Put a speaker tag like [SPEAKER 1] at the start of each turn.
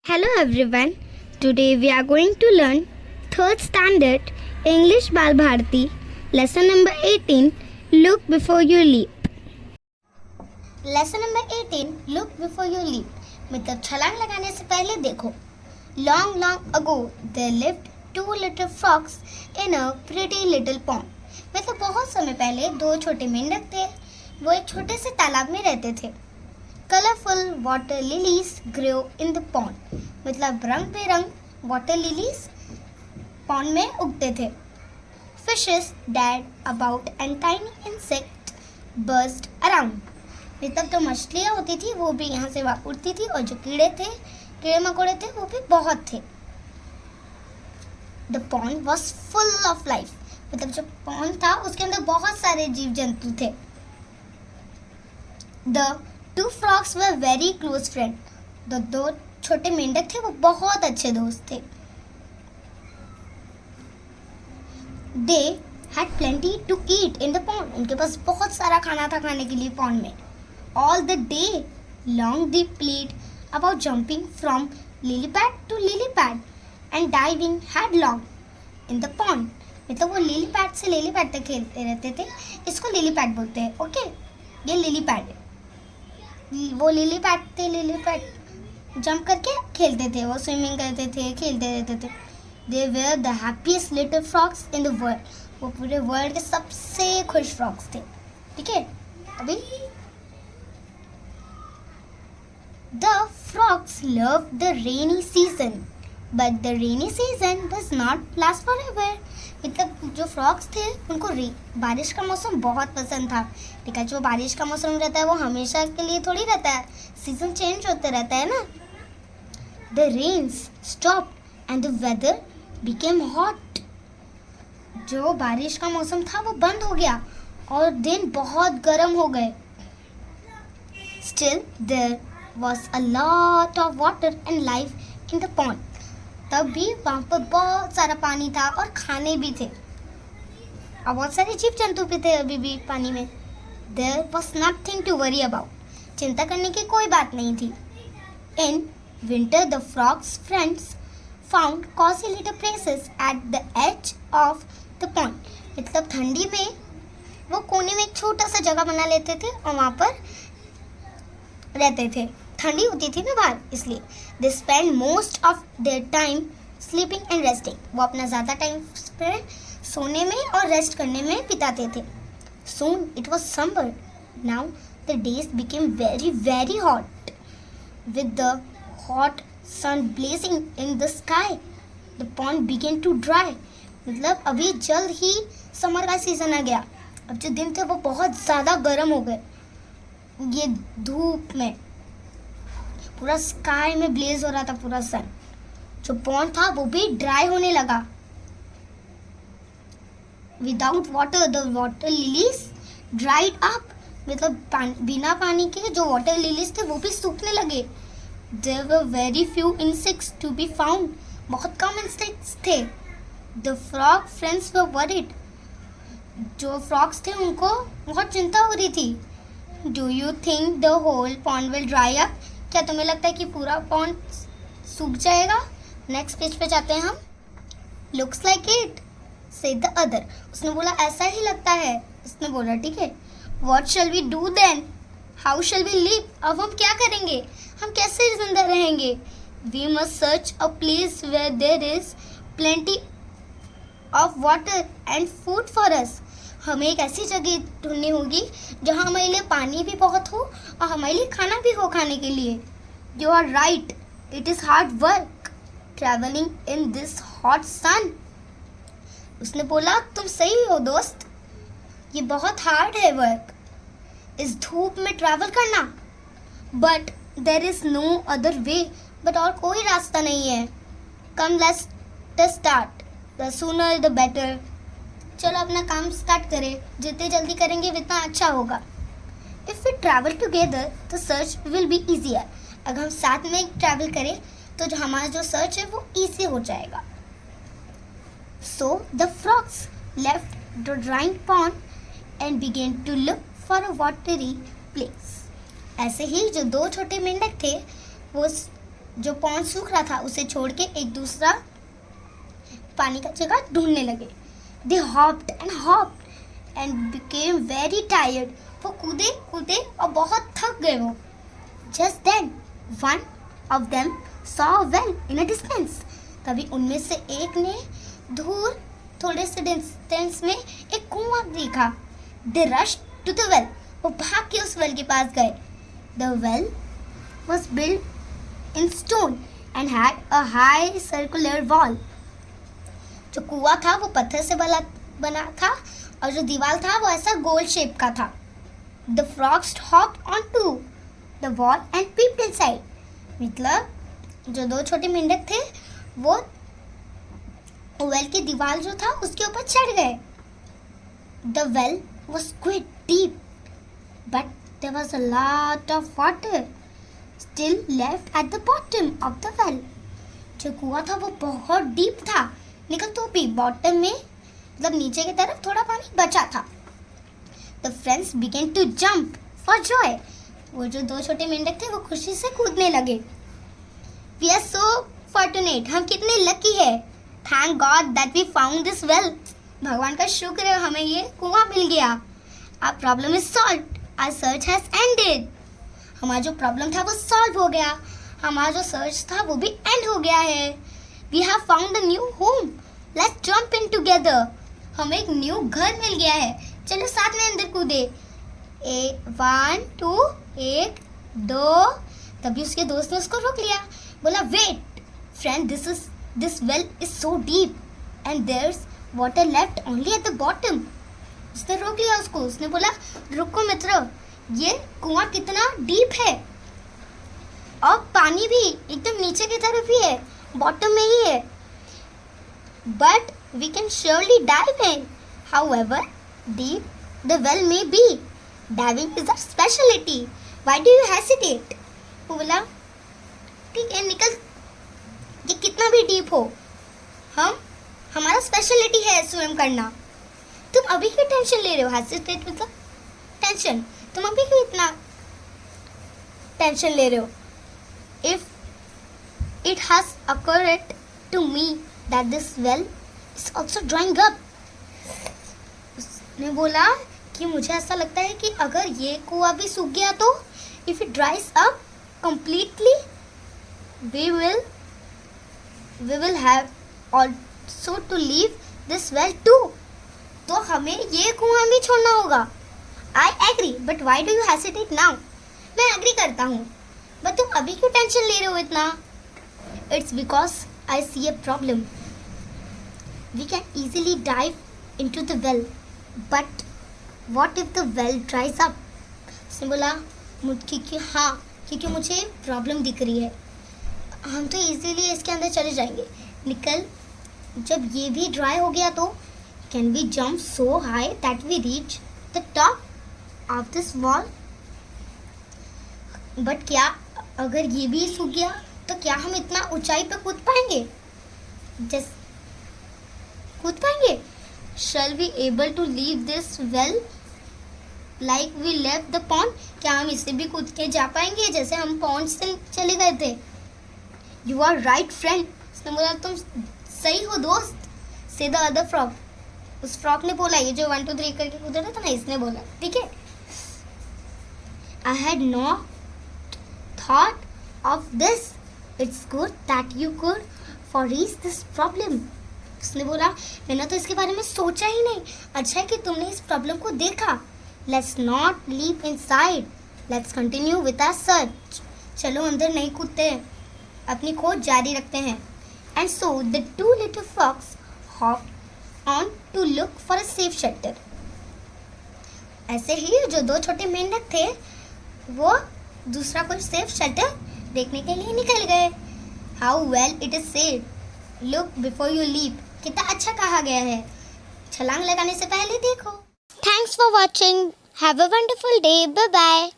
[SPEAKER 1] Hello everyone. Today we are going to learn 3rd standard English Bal Bharati lesson number 18 Look before you leap. Lesson number 18 Look before you leap मतलब छलांग लगाने से पहले देखो. Long ago there lived two little frogs in a pretty little pond. मतलब बहुत समय पहले दो छोटे मेंढक थे. वो एक छोटे से तालाब में रहते थे. Colorful water lilies grew in the pond. मतलब रंग बेरंग वाटर लिलीज पॉन्ड में उगते थे. Fishes died about and tiny insects buzzed around. मतलब जो मछलियाँ होती थी वो भी यहाँ से वहाँ उड़ती थी और जो कीड़े मकोड़े थे वो भी बहुत थे. The pond was full of life. मतलब जो पॉन्ड था उसके अंदर बहुत सारे जीव जंतु थे. The two frogs were very close friends. The दो छोटे मेंढक थे वो बहुत अच्छे दोस्त थे. They had plenty to eat in the pond. उनके पास बहुत सारा खाना था खाने के लिए पॉन्ड में. All the day long they played about jumping from lily pad to lily pad and diving headlong in the pond. मतलब वो लिली पैड से लिली पैड तक खेलते रहते थे. इसको लिली पैड बोलते हैं. ओके, ये लिली पैड है. वो लिली पैड जंप करके खेलते थे. वो स्विमिंग करते थे, खेलते रहते थे. They were the happiest little frogs in the world. वो पूरे वर्ल्ड के सबसे खुश फ्रॉग्स थे. ठीक है. अभी the frogs love the rainy season but the rainy season does not last forever. मतलब जो फ्रॉग्स थे उनको बारिश का मौसम बहुत पसंद था. ठीक है. जो बारिश का मौसम रहता है वो हमेशा के लिए थोड़ी रहता है. सीजन चेंज होते रहता है ना. The rains stopped and the weather became hot. जो बारिश का मौसम था वो बंद हो गया और दिन बहुत गर्म हो गए. Still there was a lot of water and life in the pond. तब भी वहाँ पर बहुत सारा पानी था और खाने भी थे और बहुत सारे जीव जंतु भी थे अभी भी पानी में. There was nothing to worry about. चिंता करने की कोई बात नहीं थी. In winter the frogs friends found cozy little places at the edge of the pond. मतलब ठंडी में वो कोने में एक छोटा सा जगह बना लेते थे और वहाँ पर रहते थे. ठंडी होती थी ना बाहर, इसलिए. They spend most of their time sleeping and resting. वो अपना ज़्यादा टाइम सोने में और रेस्ट करने में बिताते थे. Soon it was summer. Now the days became very hot. With the hot sun blazing in the sky, the pond began to dry. मतलब अभी जल्द ही समर का सीजन आ गया. अब जो दिन थे वो बहुत ज़्यादा गर्म हो गए. ये धूप में पूरा स्काई में ब्लेज हो रहा था पूरा सन. जो पॉन्ड था वो भी ड्राई होने लगा. Without water the water lilies dried up. मतलब बिना पानी के जो वाटर लिलीज थे वो भी सूखने लगे. There were very few insects to be found. बहुत कम इंसेक्ट्स थे. The frog friends were worried. जो फ्रॉग्स थे उनको बहुत चिंता हो रही थी. Do you think the whole pond will dry up. क्या तुम्हें लगता है कि पूरा पॉन्ड सूख जाएगा. नेक्स्ट पेज पे जाते हैं हम. Looks like it said the other. उसने बोला ऐसा ही लगता है. उसने बोला ठीक है. What shall we do then. How shall we live. अब हम क्या करेंगे. हम कैसे जिंदा रहेंगे. We must search a place where there is plenty of water and food for us. हमें एक ऐसी जगह ढूंढनी होगी जहाँ हमारे लिए पानी भी बहुत हो और हमारे लिए खाना भी हो खाने के लिए. You are right. It is hard work travelling in this hot sun. उसने बोला तुम सही हो दोस्त. ये बहुत हार्ड है वर्क इस धूप में ट्रैवल करना. But there is no other way. But और कोई रास्ता नहीं है. Come let's start. The sooner the better. चलो अपना काम स्टार्ट करें. जितने जल्दी करेंगे उतना अच्छा होगा. If we travel together the search will be easier. अगर हम साथ में ट्रैवल करें तो जो हमारा जो सर्च है वो ईजी हो जाएगा. So the frogs left the drying pond and began to look for a watery place. ऐसे ही जो दो छोटे मेंढक थे वो जो पॉन्ड सूख रहा था उसे छोड़ के एक दूसरा पानी का जगह ढूंढने लगे. They hopped and became very tired. वो कूदे कूदे और बहुत थक गए वो. Just then, one of them saw a well in a distance. तभी उनमें से एक ने दूर थोड़े से डिस्टेंस में एक कुआं देखा. They rushed to the well. वो भाग के उस वेल के पास गए. The well was built in stone and had a high circular wall. जो कुआं था वो पत्थर से बना था और जो दीवार था वो ऐसा गोल शेप का था. The frogs hopped onto the wall and peeped inside. मतलब जो दो छोटे मेंढक थे वो वेल की दीवार जो था उसके ऊपर चढ़ गए. The well was quite deep, but there was a lot of water still left at the bottom of the well. जो कुआं था वो बहुत डीप था, लेकिन तो भी बॉटम में मतलब नीचे की तरफ थोड़ा पानी बचा था. The friends began to jump for joy. वो जो दो छोटे मेंढक थे वो खुशी से कूदने लगे. We are so fortunate. हम कितने लकी है. Thank God that we found this well. भगवान का शुक्र है हमें ये कुआं मिल गया. Our problem is solved. Our search has ended. हमारा जो प्रॉब्लम था वो सॉल्व हो गया. हमारा जो सर्च था वो भी एंड हो गया है. We have found a new home. Let's jump in together. हमें एक न्यू घर मिल गया है. चलो साथ में अंदर कूदे. 1 2 1 2. तभी उसके दोस्त ने उसको रोक लिया. बोला wait friend, this well is so deep and there's water left only at the bottom. उसने रोक लिया उसको. उसने बोला रुको मित्र, ये कुआं कितना डीप है और पानी भी एकदम नीचे की तरफ ही है, बॉटम में ही है. But we can surely dive in. However deep the well may be, diving is our specialty. Why do you hesitate? वो बोला ठीक है निकल, ये कितना भी डीप हो, हमारा स्पेशलिटी है स्विम करना. तुम अभी क्यों टेंशन ले रहे हो? हेसिटेट मतलब टेंशन. तुम अभी क्यों इतना टेंशन ले रहे हो? If it has occurred to me that this well is also drying up. उसने बोला कि मुझे ऐसा लगता है कि अगर ये कुआं भी सूख गया तो if it dries up completely we will have also to leave this well too. तो हमें ये कुआं भी छोड़ना होगा. I agree, but why do you hesitate now? मैं एग्री करता हूँ, बट तुम अभी क्यों टेंशन ले रहे हो इतना? It's because I see a problem. We can easily dive into the well, but what if the well dries up? उसने बोला क्योंकि मुझे प्रॉब्लम दिख रही है. हम तो इजीली इसके अंदर चले जाएंगे. निकल, जब ये भी ड्राई हो गया तो can we jump so high that we reach the top of this wall? But क्या अगर ये भी सूख गया तो क्या हम इतना ऊंचाई पे कूद पाएंगे? Shall we able to leave this well like we left the pond? क्या हम इससे भी कूद के जा पाएंगे जैसे हम पॉन्ड से चले गए थे? You are right friend. उसने बोला तुम सही हो दोस्त. Say the other frog. उस फ्रॉग ने बोला, ये जो 1 2 3 करके कूद रहा था ना, इसने बोला ठीक है. I had not thought of this. It's good that you could foresee this problem. उसने बोला मैंने तो इसके बारे में सोचा ही नहीं. अच्छा है कि तुमने इस प्रॉब्लम को देखा. Let's not leap inside. Let's continue with our search. चलो अंदर नहीं कूदते, अपनी खोज जारी रखते हैं. And so the 2 little frogs hopped on to look for a safe shelter. ऐसे ही जो 2 छोटे मेंढक थे वो दूसरा कोई सेफ शेल्टर देखने के लिए निकल गए. How well it is said. Look before you leap. कितना अच्छा कहा गया है, छलांग लगाने से पहले देखो. Thanks for watching. Have a wonderful day. Bye bye.